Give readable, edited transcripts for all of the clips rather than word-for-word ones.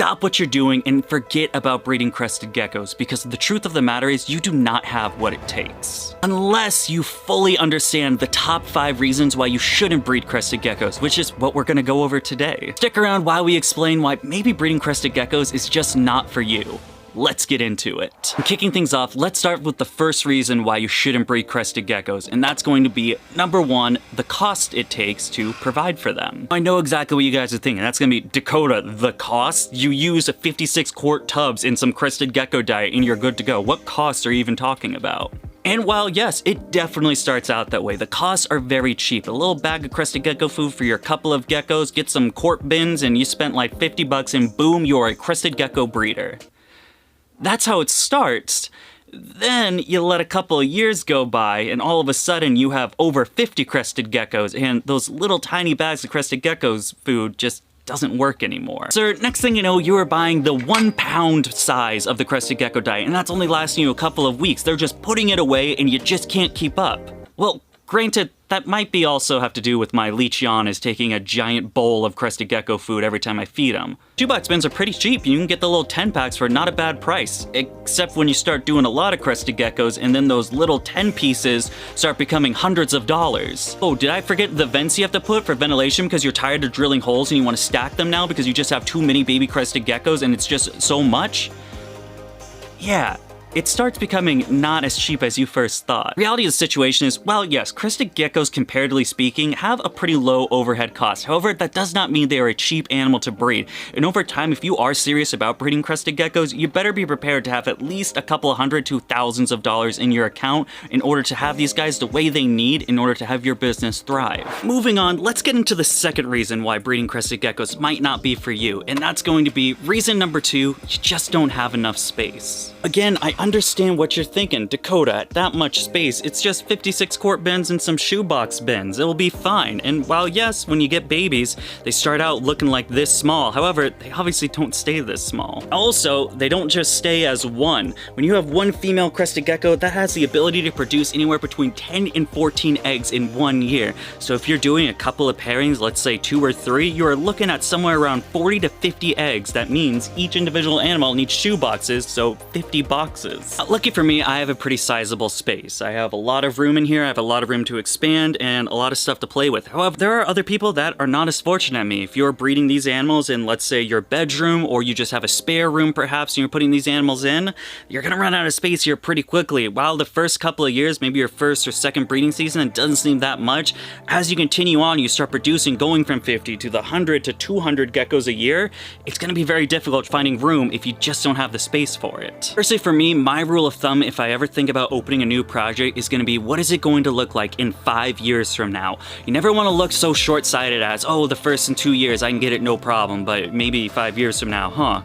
stop what you're doing and forget about breeding crested geckos, because the truth of the matter is you do not have what it takes. Unless you fully understand the top 5 reasons why you shouldn't breed crested geckos, which is what we're gonna go over today. Stick around while we explain why maybe breeding crested geckos is just not for you. Let's get into it. Kicking things off, let's start with the first reason why you shouldn't breed crested geckos, and that's going to be, number 1, the cost it takes to provide for them. I know exactly what you guys are thinking. That's gonna be, Dakota, the cost? You use a 56-quart tubs in some crested gecko diet and you're good to go. What costs are you even talking about? And while yes, it definitely starts out that way, the costs are very cheap. A little bag of crested gecko food for your couple of geckos, get some quart bins, and you spent like 50 bucks and boom, you're a crested gecko breeder. That's how it starts. Then you let a couple of years go by and all of a sudden you have over 50 crested geckos, and those little tiny bags of crested geckos food just doesn't work anymore. So next thing you know, you are buying the 1 pound size of the crested gecko diet, and that's only lasting you a couple of weeks. They're just putting it away and you just can't keep up. Well, granted, that might be also have to do with my leech yawn is taking a giant bowl of crested gecko food every time I feed them. 2-box bins are pretty cheap. You can get the little 10 packs for not a bad price, except when you start doing a lot of crested geckos and then those little 10 pieces start becoming hundreds of dollars. Oh, did I forget the vents you have to put for ventilation because you're tired of drilling holes and you want to stack them now because you just have too many baby crested geckos and it's just so much? Yeah. It starts becoming not as cheap as you first thought. Reality of the situation is, well, yes, crested geckos, comparatively speaking, have a pretty low overhead cost. However, that does not mean they are a cheap animal to breed. And over time, if you are serious about breeding crested geckos, you better be prepared to have at least a couple of hundred to thousands of dollars in your account in order to have these guys the way they need in order to have your business thrive. Moving on, let's get into the second reason why breeding crested geckos might not be for you, and that's going to be reason number 2, you just don't have enough space. Again, I understand what you're thinking. Dakota, at that much space, it's just 56 quart bins and some shoebox bins. It'll be fine. And while yes, when you get babies, they start out looking like this small. However, they obviously don't stay this small. Also, they don't just stay as one. When you have one female crested gecko, that has the ability to produce anywhere between 10 and 14 eggs in 1 year. So if you're doing a couple of pairings, let's say 2 or 3, you are looking at somewhere around 40 to 50 eggs. That means each individual animal needs shoe boxes, so 50 boxes. Lucky for me, I have a pretty sizable space. I have a lot of room in here, I have a lot of room to expand, and a lot of stuff to play with. However, there are other people that are not as fortunate as me. If you're breeding these animals in, let's say, your bedroom, or you just have a spare room perhaps, and you're putting these animals in, you're gonna run out of space here pretty quickly. While the first couple of years, maybe your first or second breeding season, it doesn't seem that much. As you continue on, you start producing, going from 50 to the 100 to 200 geckos a year, it's gonna be very difficult finding room if you just don't have the space for it. Personally, for me, my rule of thumb, if I ever think about opening a new project, is going to be, what is it going to look like in 5 years from now? You never want to look so short-sighted as, oh, the first 2 years I can get it no problem, but maybe 5 years from now, huh?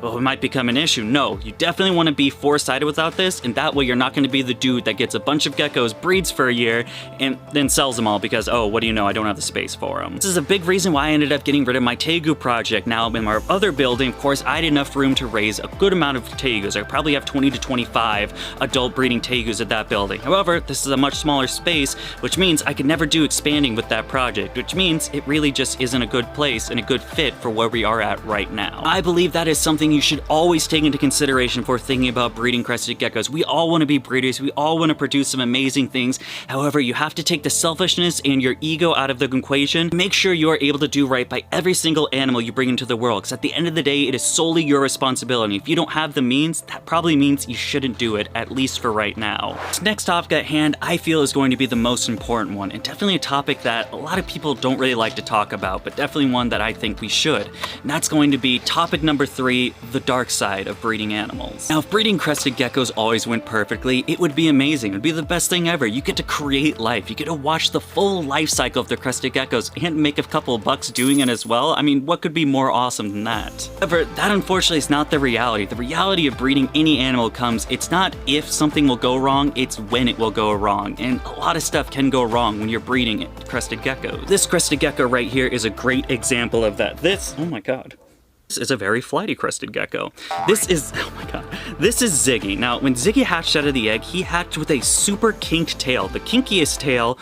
Well, it might become an issue. No, you definitely want to be foresighted without this, and that way you're not going to be the dude that gets a bunch of geckos, breeds for a year, and then sells them all because, oh, what do you know, I don't have the space for them. This is a big reason why I ended up getting rid of my tegu project. Now, in our other building, of course, I had enough room to raise a good amount of tegus. I probably have 20 to 25 adult breeding tegus at that building. However, this is a much smaller space, which means I could never do expanding with that project, which means it really just isn't a good place and a good fit for where we are at right now. I believe that is something you should always take into consideration before thinking about breeding crested geckos. We all want to be breeders, we all want to produce some amazing things. However, you have to take the selfishness and your ego out of the equation. Make sure you are able to do right by every single animal you bring into the world, because at the end of the day, it is solely your responsibility. If you don't have the means, that probably means you shouldn't do it, at least for right now. This next topic at hand, I feel, is going to be the most important one, and definitely a topic that a lot of people don't really like to talk about, but definitely one that I think we should. And that's going to be topic number 3, the dark side of breeding animals. Now, if breeding crested geckos always went perfectly, it would be amazing. It would be the best thing ever. You get to create life. You get to watch the full life cycle of the crested geckos and make a couple of bucks doing it as well. I mean, what could be more awesome than that? However, that unfortunately is not the reality. The reality of breeding any animal comes, it's not if something will go wrong, it's when it will go wrong. And a lot of stuff can go wrong when you're breeding crested geckos. This crested gecko right here is a great example of that. This, oh my god. This is a very flighty crested gecko. This is, oh my god, this is Ziggy. Now, when Ziggy hatched out of the egg, he hatched with a super kinked tail, the kinkiest tail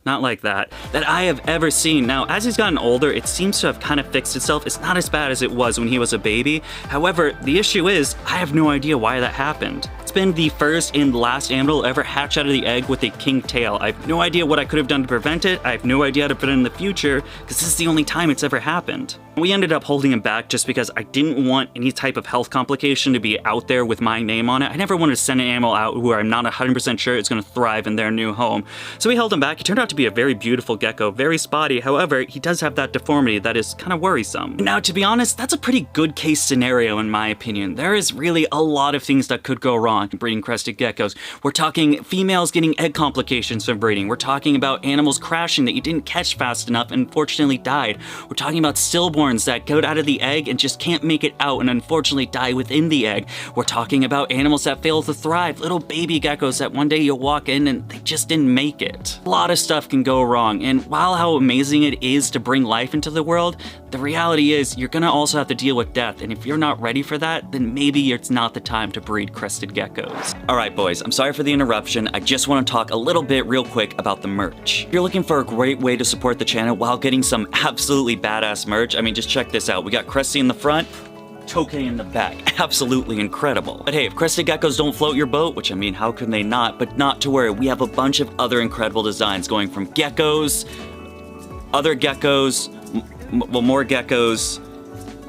not like that I have ever seen. Now, as he's gotten older, it seems to have kind of fixed itself. It's not as bad as it was when he was a baby. However, the issue is, I have no idea why that happened. It's been the first and last animal to ever hatch out of the egg with a kink tail. I have no idea what I could have done to prevent it. I have no idea how to put it in the future, because this is the only time it's ever happened. We ended up holding him back just because I didn't want any type of health complication to be out there with my name on it. I never wanted to send an animal out where I'm not 100% sure it's going to thrive in their new home. So we held him back. He turned out to be a very beautiful gecko, very spotty. However, he does have that deformity that is kind of worrisome. Now, to be honest, that's a pretty good case scenario in my opinion. There is really a lot of things that could go wrong in breeding crested geckos. We're talking females getting egg complications from breeding. We're talking about animals crashing that you didn't catch fast enough and unfortunately died. We're talking about stillborns that go out of the egg and just can't make it out and unfortunately die within the egg. We're talking about animals that fail to thrive, little baby geckos that one day you'll walk in and they just didn't make it. A lot of stuff can go wrong, and while how amazing it is to bring life into the world, the reality is you're gonna also have to deal with death, and if you're not ready for that, then maybe it's not the time to breed crested geckos. Alright boys, I'm sorry for the interruption. I just want to talk a little bit real quick about the merch. If you're looking for a great way to support the channel while getting some absolutely badass merch, I mean, just check this out. We got Cresty in the front, Tokay in the back. Absolutely incredible. But hey, if crested geckos don't float your boat, which I mean, how can they not? But not to worry, we have a bunch of other incredible designs going from geckos, other geckos, well, more geckos.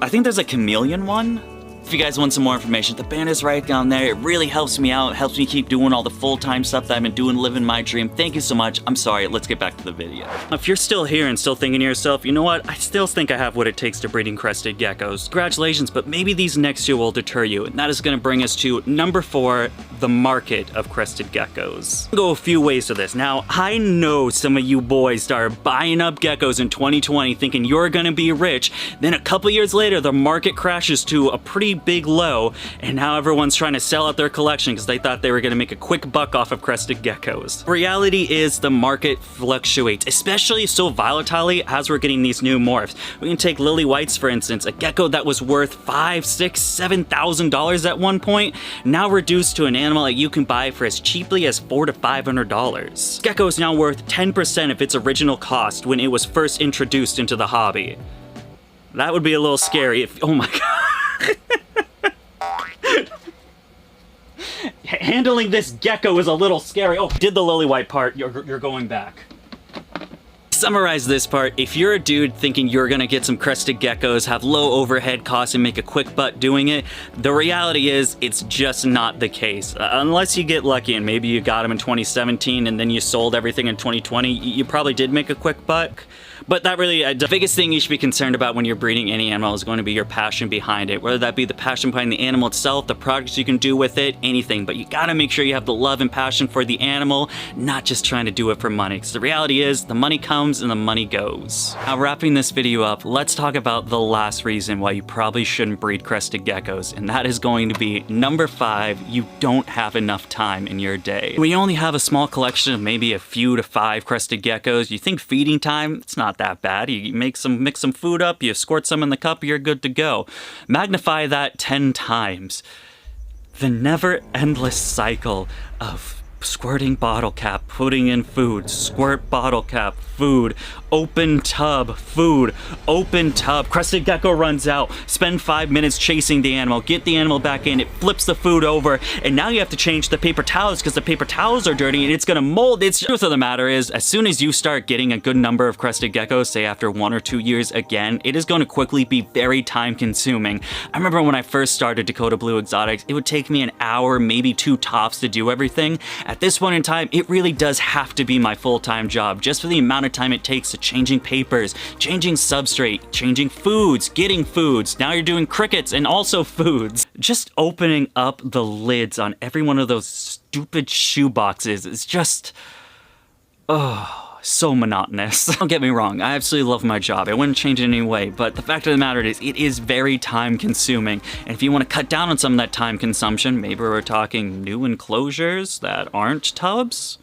I think there's a chameleon one. If you guys want some more information, the band is right down there. It really helps me out. It helps me keep doing all the full-time stuff that I've been doing, living my dream. Thank you so much. I'm sorry, let's get back to the video. If you're still here and still thinking to yourself, you know what? I still think I have what it takes to breeding crested geckos. Congratulations, but maybe these next two will deter you. And that is gonna bring us to number 4, the market of crested geckos. I'll go a few ways to this. Now, I know some of you boys started buying up geckos in 2020 thinking you're gonna be rich. Then a couple years later, the market crashes to a pretty big low, and now everyone's trying to sell out their collection because they thought they were going to make a quick buck off of crested geckos. Reality is the market fluctuates, especially so volatilely as we're getting these new morphs. We can take lily whites for instance, a gecko that was worth $5,000, $6,000, $7,000 at one point, now reduced to an animal that you can buy for as cheaply as $400 to $500. Gecko is now worth 10% of its original cost when it was first introduced into the hobby. That would be a little scary if, oh my god. Handling this gecko is a little scary. Oh, did the lily white part, you're going back. Summarize this part, if you're a dude thinking you're gonna get some crested geckos, have low overhead costs and make a quick buck doing it, the reality is it's just not the case. Unless you get lucky and maybe you got them in 2017 and then you sold everything in 2020, you probably did make a quick buck. But that really, the biggest thing you should be concerned about when you're breeding any animal is going to be your passion behind it. Whether that be the passion behind the animal itself, the products you can do with it, anything. But you gotta make sure you have the love and passion for the animal, not just trying to do it for money. Because the reality is, the money comes and the money goes. Now, wrapping this video up, let's talk about the last reason why you probably shouldn't breed crested geckos. And that is going to be number 5, you don't have enough time in your day. When you only have a small collection of maybe a few to 5 crested geckos, you think feeding time, it's not that bad. You mix some food up, you squirt some in the cup, you're good to go. Magnify that 10 times. The never endless cycle of squirting bottle cap, putting in food, squirt bottle cap, food, open tub, food, open tub. Crested gecko runs out, spend 5 minutes chasing the animal, get the animal back in, it flips the food over, and now you have to change the paper towels because the paper towels are dirty and it's gonna mold. The truth of the matter is, as soon as you start getting a good number of crested geckos, say after 1 or 2 years again, it is going to quickly be very time consuming. I remember when I first started Dakota Blue Exotics, it would take me an hour, maybe 2 tops to do everything. At this point in time, it really does have to be my full-time job, just for the amount of time it takes to changing papers, changing substrate, changing foods, getting foods. Now you're doing crickets and also foods. Just opening up the lids on every one of those stupid shoe boxes is just, oh, so monotonous. Don't get me wrong, I absolutely love my job. I wouldn't change it in any way, but the fact of the matter is, it is very time consuming. And if you want to cut down on some of that time consumption, maybe we're talking new enclosures that aren't tubs.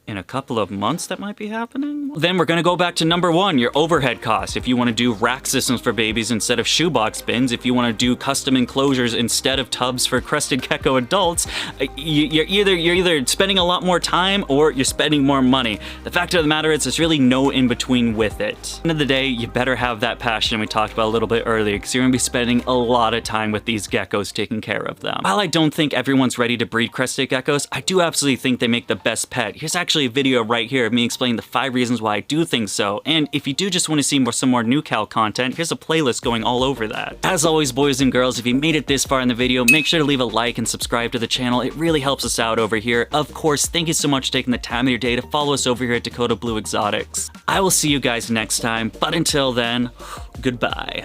in a couple of months that might be happening. Then we're gonna go back to number 1, your overhead costs. If you wanna do rack systems for babies instead of shoebox bins, if you wanna do custom enclosures instead of tubs for crested gecko adults, you're either spending a lot more time or you're spending more money. The fact of the matter is there's really no in between with it. At the end of the day, you better have that passion we talked about a little bit earlier, because you're gonna be spending a lot of time with these geckos taking care of them. While I don't think everyone's ready to breed crested geckos, I do absolutely think they make the best pet. Here's actually a video right here of me explaining the 5 reasons why I do think so, and if you do just want to see some more new Cal content, here's a playlist going all over that. As always, boys and girls, if you made it this far in the video, make sure to leave a like and subscribe to the channel. It really helps us out over here. Of course, thank you so much for taking the time of your day to follow us over here at Dakota Blue Exotics. I will see you guys next time, but until then, goodbye.